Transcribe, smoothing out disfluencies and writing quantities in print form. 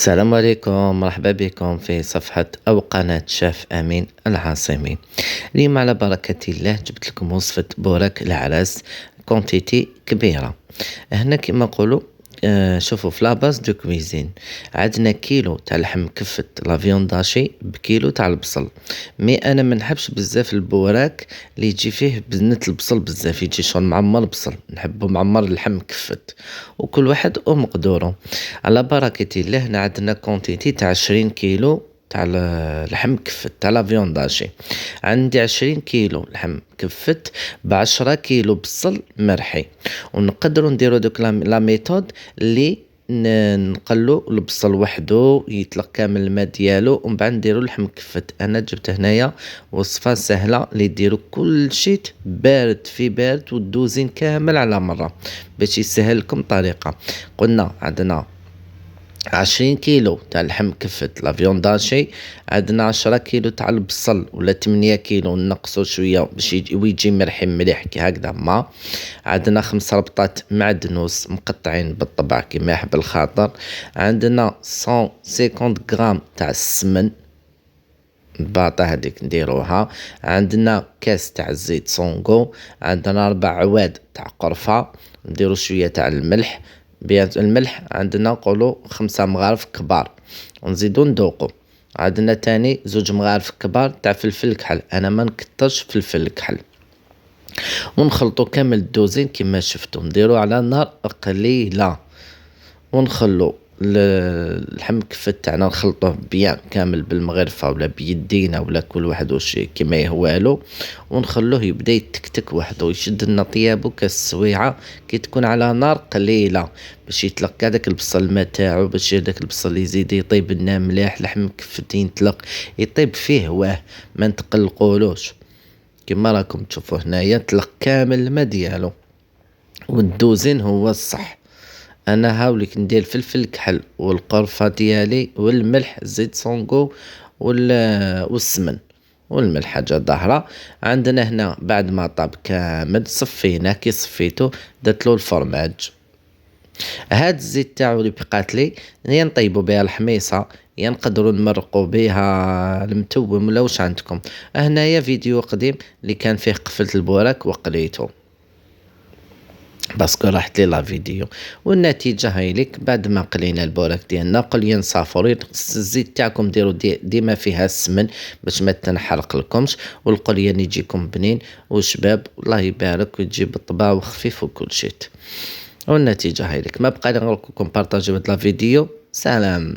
السلام عليكم، مرحبا بكم في صفحة أو قناة شاف أمين العاصمي. اليوم على بركة الله جبت لكم وصفة بوراك العراس كونتيتي كبيرة. هنا كما نقولوا شوفوا في لاباز دو كويزين عندنا كيلو تاع لحم كفة لا فيونداشي بكيلو تاع البصل. مي انا ما نحبش بزاف البوراك اللي يجي فيه بزنة البصل بزاف، يجي شغل معمر بصل، نحبو معمر اللحم كفت، وكل واحد ومقدوره. على بركة الله هنا عندنا كونتيتي تاع 20 كيلو تاع لحم كفت تاع لا فيونداشي. عندي 20 كيلو لحم كفت ب10 كيلو بصل مرحي. ونقدروا نديروا دوك لا ميثود اللي نقلو البصل وحده يطلق كامل الماء ديالو، ومن بعد نديرو اللحم كفت. انا جبت هنايا وصفه سهله اللي ديروا كل شيء بارد في بارد والدوزين كامل على مره باش يسهل لكم الطريقه. قلنا عندنا 20 كيلو تاع لحم كفت لا فيونداشي، عندنا 10 كيلو تاع البصل ولا 8 كيلو نقصو شويه باش يجي مرحي مليح كي هكذا. ما عندنا 5 ربطات معدنوس مقطعين بالطبع كيما يحب الخاطر. عندنا 150 غرام تاع السمن الباطا هذيك نديروها. عندنا كاس تاع الزيت سونغو. عندنا 4 عواد تاع قرفه. نديرو شويه تاع الملح، الملح عندنا نقولوا 5 مغارف كبار ونزيدو ندوقو. عندنا تاني 2 مغارف كبار تاع فلفل كحل، انا ما نكترش فلفل كحل. ونخلطو كامل الدوزين كما شفتو، نديرو على نار قليله ونخلو اللحم كفت تاعنا نخلطوه بيان كامل بالمغرفه ولا بيدينا ولا كل واحد واش كيما يهوالو، ونخلوه يبدا يتكتك وحده يشد لنا طيابو كالسويعه كي تكون على نار قليله باش يطلق هذاك البصل الماء تاعو، باش هذاك البصل يزيد يطيب لنا مليح. لحم كفت ينطلق يطيب فيه واه ما نتقلقولوش كما راكم تشوفوا هنايا طلق كامل الماء ديالو. والدوزين هو الصح. انا هاوليك ندير فلفل كحل والقرفه ديالي والملح زيت سونغو والسمن والملح حاجه ظاهره. عندنا هنا بعد ما طاب كامل صفيناه، كي صفيتو درتلو الفرماج. هاد الزيت تاعو اللي بقات لي يا نطيبو بها الحميصه يا نقدروا نمرقوا بها المتوم ولا واش عندكم. هنايا فيديو قديم اللي كان فيه قفلة البوراك وقليته باسكو راحت لي لا فيديو. والنتيجه هاي لك بعد ما قلينا البوراك ديالنا قليا صافورين. الزيت تاعكم ديروا ديما فيها السمن باش ما تنحرق لكمش، والقليان يجيكم بنين وشباب الله يبارك ويجي بالطبع وخفيف وكل شيء. والنتيجه هاي لك. ما بقى غير نقول لكم بارطاجيو هاد لا فيديو. سلام.